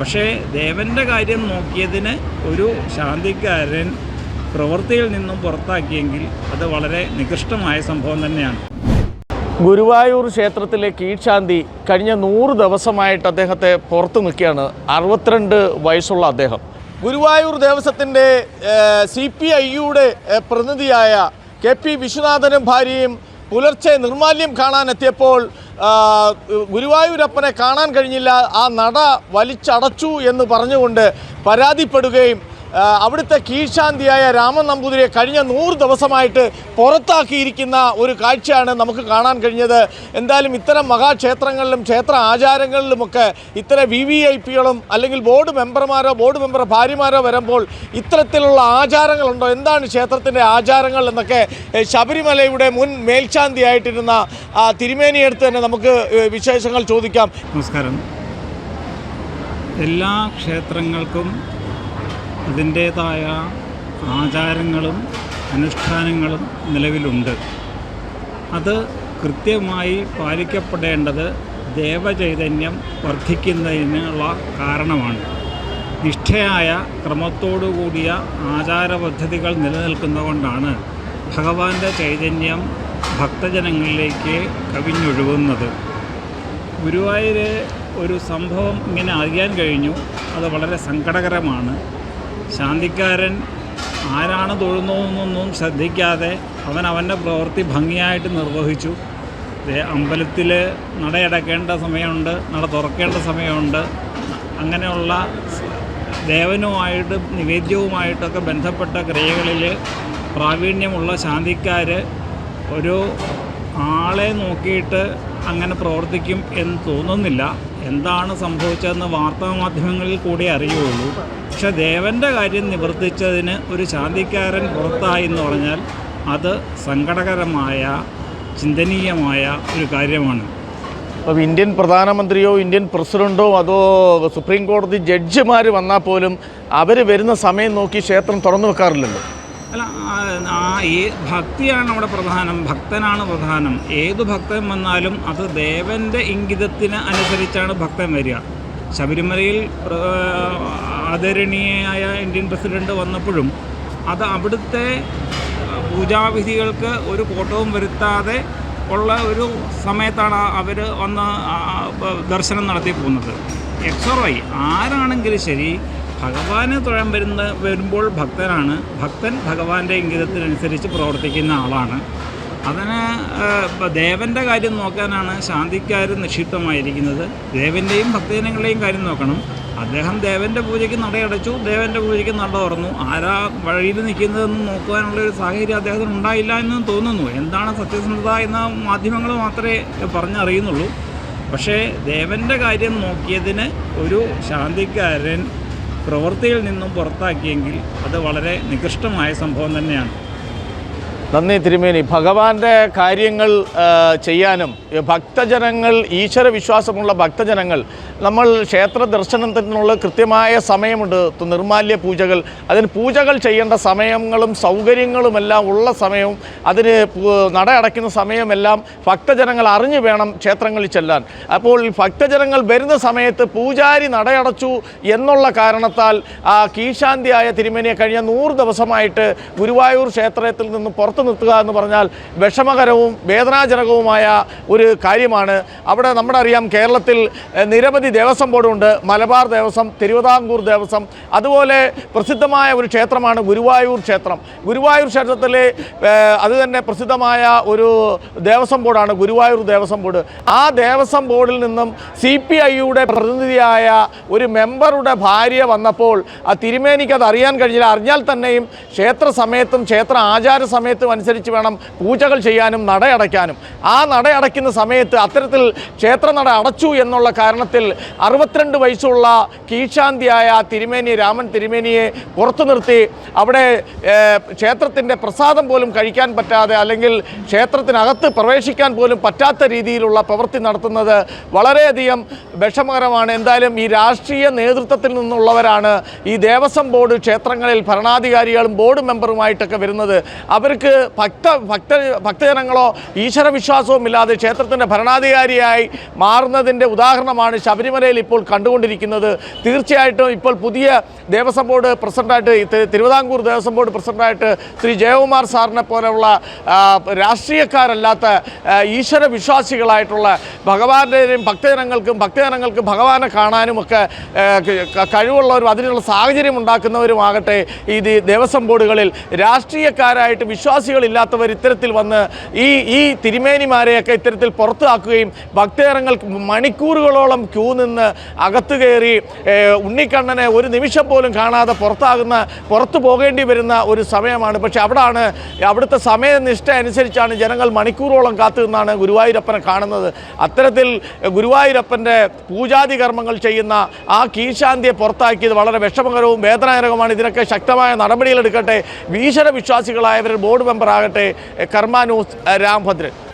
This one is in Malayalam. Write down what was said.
പക്ഷേ ദേവൻ്റെ കാര്യം നോക്കിയതിന് ഒരു ശാന്തിക്കാരൻ പ്രവൃത്തിയിൽ നിന്നും പുറത്താക്കിയെങ്കിൽ അത് വളരെ നികൃഷ്ടമായ സംഭവം തന്നെയാണ്. ഗുരുവായൂർ ക്ഷേത്രത്തിലെ കീഴ്ശാന്തി കഴിഞ്ഞ 100 ദിവസമായിട്ട് അദ്ദേഹത്തെ പുറത്തു നിൽക്കുകയാണ്. 62 വയസ്സുള്ള അദ്ദേഹം. ഗുരുവായൂർ ദേവസ്വത്തിൻ്റെ CPIയുടെ പ്രതിനിധിയായ KP വിശ്വനാഥനും ഭാര്യയും പുലർച്ചെ നിർമാല്യം കാണാനെത്തിയപ്പോൾ ഗുരുവായൂരപ്പനെ കാണാൻ കഴിഞ്ഞില്ല, ആ നട വലിച്ചടച്ചു എന്ന് പറഞ്ഞുകൊണ്ട് പരാതിപ്പെടുകയും അവിടുത്തെ കീഴ്ശാന്തിയായ രാമൻ നമ്പൂതിരിയെ കഴിഞ്ഞ 100 ദിവസമായിട്ട് പുറത്താക്കിയിരിക്കുന്ന ഒരു കാഴ്ചയാണ് നമുക്ക് കാണാൻ കഴിഞ്ഞത്. എന്തായാലും ഇത്തരം മഹാക്ഷേത്രങ്ങളിലും ക്ഷേത്ര ആചാരങ്ങളിലുമൊക്കെ ഇത്തരം VVIPകളും അല്ലെങ്കിൽ ബോർഡ് മെമ്പർമാരോ ബോർഡ് മെമ്പർ ഭാര്യമാരോ വരുമ്പോൾ ഇത്തരത്തിലുള്ള ആചാരങ്ങളുണ്ടോ, എന്താണ് ക്ഷേത്രത്തിൻ്റെ ആചാരങ്ങൾ എന്നൊക്കെ ശബരിമലയുടെ മുൻ മേൽശാന്തിയായിട്ടിരുന്ന തിരുമേനിയെടുത്ത് തന്നെ നമുക്ക് വിശേഷങ്ങൾ ചോദിക്കാം. നമസ്കാരം. എല്ലാ ക്ഷേത്രങ്ങൾക്കും അതിൻ്റേതായ ആചാരങ്ങളും അനുഷ്ഠാനങ്ങളും നിലവിലുണ്ട്. അത് കൃത്യമായി പാലിക്കപ്പെടേണ്ടത് ദേവചൈതന്യം വർദ്ധിക്കുന്നതിനുള്ള കാരണമാണ്. നിഷ്ഠയായ ക്രമത്തോടുകൂടിയ ആചാരപദ്ധതികൾ നിലനിൽക്കുന്നതുകൊണ്ടാണ് ഭഗവാന്റെ ചൈതന്യം ഭക്തജനങ്ങളിലേക്ക് കവിഞ്ഞൊഴുകുന്നത്. ഗുരുവായൂർ ഒരു സംഭവം ഇങ്ങനെ അറിയാൻ കഴിഞ്ഞു. അത് വളരെ സങ്കടകരമാണ്. ശാന്തിക്കാരൻ ആരാണ് തൊഴുന്നതെന്നൊന്നും ശ്രദ്ധിക്കാതെ അവൻ്റെ പ്രവൃത്തി ഭംഗിയായിട്ട് നിർവഹിച്ചു. അമ്പലത്തിൽ നടയടക്കേണ്ട സമയമുണ്ട്, നട തുറക്കേണ്ട സമയമുണ്ട്. അങ്ങനെയുള്ള ദേവനുമായിട്ട് നിവേദ്യവുമായിട്ടൊക്കെ ബന്ധപ്പെട്ട ക്രിയകളിൽ പ്രാവീണ്യമുള്ള ശാന്തിക്കാർ ഒരു ആളെ നോക്കിയിട്ട് അങ്ങനെ പ്രവർത്തിക്കും എന്ന് തോന്നുന്നില്ല. എന്താണ് സംഭവിച്ചതെന്ന് വാർത്താമാധ്യമങ്ങളിൽ കൂടി അറിയുള്ളൂ. പക്ഷേ ദേവൻ്റെ കാര്യം നിവർത്തിച്ചതിന് ഒരു ശാന്തിക്കാരൻ പുറത്തായി എന്ന് പറഞ്ഞാൽ അത് സങ്കടകരമായ ചിന്തനീയമായ ഒരു കാര്യമാണ്. അപ്പോൾ ഇന്ത്യൻ പ്രധാനമന്ത്രിയോ ഇന്ത്യൻ പ്രസിഡൻറ്റോ അതോ സുപ്രീം കോടതി ജഡ്ജിമാർ വന്നാൽ പോലും അവർ വരുന്ന സമയം നോക്കി ക്ഷേത്രം തുറന്നു വെക്കാറില്ലല്ലോ. അല്ല, ഈ ഭക്തിയാണ് അവിടെ പ്രധാനം, ഭക്തനാണ് പ്രധാനം. ഏതു ഭക്തൻ വന്നാലും അത് ദേവൻ്റെ ഇംഗിതത്തിന് അനുസരിച്ചാണ് ഭക്തൻ വരിക. ശബരിമലയിൽ ആദരണീയയായ ഇന്ത്യൻ പ്രസിഡന്റ് വന്നപ്പോഴും അത് അവിടുത്തെ പൂജാവിധികൾക്ക് ഒരു കോട്ടവും വരുത്താതെ ഉള്ള ഒരു സമയത്താണ് അവർ വന്ന് ദർശനം നടത്തി പോകുന്നത്. XY ആരാണെങ്കിലും ശരി, ഭഗവാനെ തൊഴാൻ വരുമ്പോൾ ഭക്തനാണ്. ഭക്തൻ ഭഗവാന്റെ ഇംഗിതത്തിനനുസരിച്ച് പ്രവർത്തിക്കുന്ന ആളാണ്. അതിന് ദേവൻ്റെ കാര്യം നോക്കാനാണ് ശാന്തിക്കാർ നിക്ഷിപ്തമായിരിക്കുന്നത്. ദേവൻ്റെയും ഭക്തജനങ്ങളുടെയും കാര്യം നോക്കണം. അദ്ദേഹം ദേവൻ്റെ പൂജയ്ക്ക് നടയടച്ചു, ദേവൻ്റെ പൂജയ്ക്ക് നട തുറന്നു. ആരാ വഴിയിൽ നിൽക്കുന്നതെന്ന് നോക്കുവാനുള്ളൊരു സാഹചര്യം അദ്ദേഹത്തിന് ഉണ്ടായില്ല എന്ന് തോന്നുന്നു. എന്താണ് സത്യസന്ധത എന്ന മാധ്യമങ്ങൾ മാത്രമേ പറഞ്ഞറിയുന്നുള്ളൂ. പക്ഷേ ദേവൻ്റെ കാര്യം നോക്കിയതിന് ഒരു ശാന്തിക്കാരൻ പ്രവൃത്തിയിൽ നിന്നും പുറത്താക്കിയെങ്കിൽ അത് വളരെ നികൃഷ്ടമായ സംഭവം തന്നെയാണ്. നന്ദി തിരുമേനി. ഭഗവാന്റെ കാര്യങ്ങൾ ചെയ്യാനും ഭക്തജനങ്ങൾ, ഈശ്വരവിശ്വാസമുള്ള ഭക്തജനങ്ങൾ, നമ്മൾ ക്ഷേത്ര ദർശനത്തിനുള്ള കൃത്യമായ സമയമുണ്ട്. നിർമാല്യ പൂജകൾ, അതിന് പൂജകൾ ചെയ്യേണ്ട സമയങ്ങളും സൗകര്യങ്ങളുമെല്ലാം ഉള്ള സമയവും അതിന് നട അടയ്ക്കുന്ന സമയമെല്ലാം ഭക്തജനങ്ങൾ അറിഞ്ഞു വേണം ക്ഷേത്രങ്ങളിൽ ചെല്ലാൻ. അപ്പോൾ ഭക്തജനങ്ങൾ വരുന്ന സമയത്ത് പൂജാരി നടയടച്ചു എന്നുള്ള കാരണത്താൽ കീഴ്ശാന്തിയായ തിരുമേനിയെ കഴിഞ്ഞ 100 ദിവസമായിട്ട് ഗുരുവായൂർ ക്ഷേത്രത്തിൽ നിന്ന് പുറത്തു നിർത്തുക എന്ന് പറഞ്ഞാൽ വിഷമകരവും വേദനാജനകവുമായ ഒരു കാര്യമാണ്. അവിടെ നമ്മുടെ അറിയാം, കേരളത്തിൽ നിരവധി ദേവസ്വം ബോർഡുണ്ട്. മലബാർ ദേവസ്വം, തിരുവിതാംകൂർ ദേവസ്വം, അതുപോലെ പ്രസിദ്ധമായ ഒരു ക്ഷേത്രമാണ് ഗുരുവായൂർ ക്ഷേത്രം. ഗുരുവായൂർ ക്ഷേത്രത്തിലെ അത് തന്നെ പ്രസിദ്ധമായ ഒരു ദേവസ്വം ബോർഡാണ് ഗുരുവായൂർ ദേവസ്വം ബോർഡ്. ആ ദേവസ്വം ബോർഡിൽ നിന്നും CPIയുടെ പ്രതിനിധിയായ ഒരു മെമ്പറുടെ ഭാര്യ വന്നപ്പോൾ ആ തിരുമേനിക്ക് അത് അറിയാൻ കഴിഞ്ഞില്ല. അറിഞ്ഞാൽ തന്നെയും ക്ഷേത്ര സമയത്തും ക്ഷേത്ര ആചാര സമയത്തും അനുസരിച്ച് വേണം പൂജകൾ ചെയ്യാനും നടയടയ്ക്കാനും. ആ നടയടയ്ക്കുന്ന സമയത്ത് അത്തരത്തിൽ ക്ഷേത്രനട അടച്ചു എന്നുള്ള കാരണത്തിൽ 62 വയസ്സുള്ള കീഴ്ശാന്തിയായ തിരുമേനി രാമൻ തിരുമേനിയെ പുറത്തു നിർത്തി അവിടെ ക്ഷേത്രത്തിൻ്റെ പ്രസാദം പോലും കഴിക്കാൻ പറ്റാതെ, അല്ലെങ്കിൽ ക്ഷേത്രത്തിനകത്ത് പ്രവേശിക്കാൻ പോലും പറ്റാത്ത രീതിയിലുള്ള പ്രവൃത്തി നടത്തുന്നത് വളരെയധികം വിഷമകരമാണ്. എന്തായാലും ഈ രാഷ്ട്രീയ നേതൃത്വത്തിൽ നിന്നുള്ളവരാണ് ഈ ദേവസ്വം ബോർഡ് ക്ഷേത്രങ്ങളിൽ ഭരണാധികാരികളും ബോർഡ് മെമ്പറുമായിട്ടൊക്കെ വരുന്നത്. അവർക്ക് ഭക്തജനങ്ങളോ ഈശ്വരവിശ്വാസവും ഇല്ലാതെ ക്ഷേത്രത്തിൻ്റെ ഭരണാധികാരിയായി മാറുന്നതിൻ്റെ ഉദാഹരണമാണ് ശബരിമലയിൽ ഇപ്പോൾ കണ്ടുകൊണ്ടിരിക്കുന്നത്. തീർച്ചയായിട്ടും ഇപ്പോൾ പുതിയ ദേവസ്വം ബോർഡ് പ്രസിഡൻ്റായിട്ട് തിരുവിതാംകൂർ ദേവസ്വം ബോർഡ് പ്രസിഡൻ്റായിട്ട് ശ്രീ ജയകുമാർ സാറിനെ പോലെയുള്ള രാഷ്ട്രീയക്കാരല്ലാത്ത ഈശ്വരവിശ്വാസികളായിട്ടുള്ള ഭഗവാന്റെയും ഭക്തജനങ്ങൾക്ക് ഭഗവാനെ കാണാനുമൊക്കെ കഴിവുള്ളവരും അതിനുള്ള സാഹചര്യം ഉണ്ടാക്കുന്നവരുമാകട്ടെ ഈ ദേവസ്വം ബോർഡുകളിൽ രാഷ്ട്രീയക്കാരായിട്ട് വിശ്വാസികളില്ലാത്തവർ ഇത്തരത്തിൽ വന്ന് ഈ തിരുമേനിമാരെയൊക്കെ ഇത്തരത്തിൽ പുറത്താക്കുകയും ഭക്തജനങ്ങൾക്ക് മണിക്കൂറുകളോളം ക്യൂ നിന്ന് അകത്ത് കയറി ഉണ്ണിക്കണ്ണനെ ഒരു നിമിഷം പോലും കാണാതെ പുറത്തു പോകേണ്ടി വരുന്ന ഒരു സമയമാണ്. പക്ഷെ അവിടുത്തെ സമയനിഷ്ഠ അനുസരിച്ചാണ് ജനങ്ങൾ മണിക്കൂറോളം കാത്തു നിന്നാണ് ഗുരുവായൂരപ്പനെ കാണുന്നത്. അത്തരത്തിൽ ഗുരുവായൂരപ്പൻ്റെ പൂജാതി കർമ്മങ്ങൾ ചെയ്യുന്ന ആ കീഴ്ശാന്തിയെ പുറത്താക്കിയത് വളരെ വിഷമകരവും വേദനാജനകമാണ്. ഇതിനൊക്കെ ശക്തമായ നടപടികളെടുക്കട്ടെ ഈശ്വര വിശ്വാസികളായവർ ബോർഡ് മെമ്പർ ആകട്ടെ. കർമ്മ ന്യൂസ് രാംഭദ്രൻ.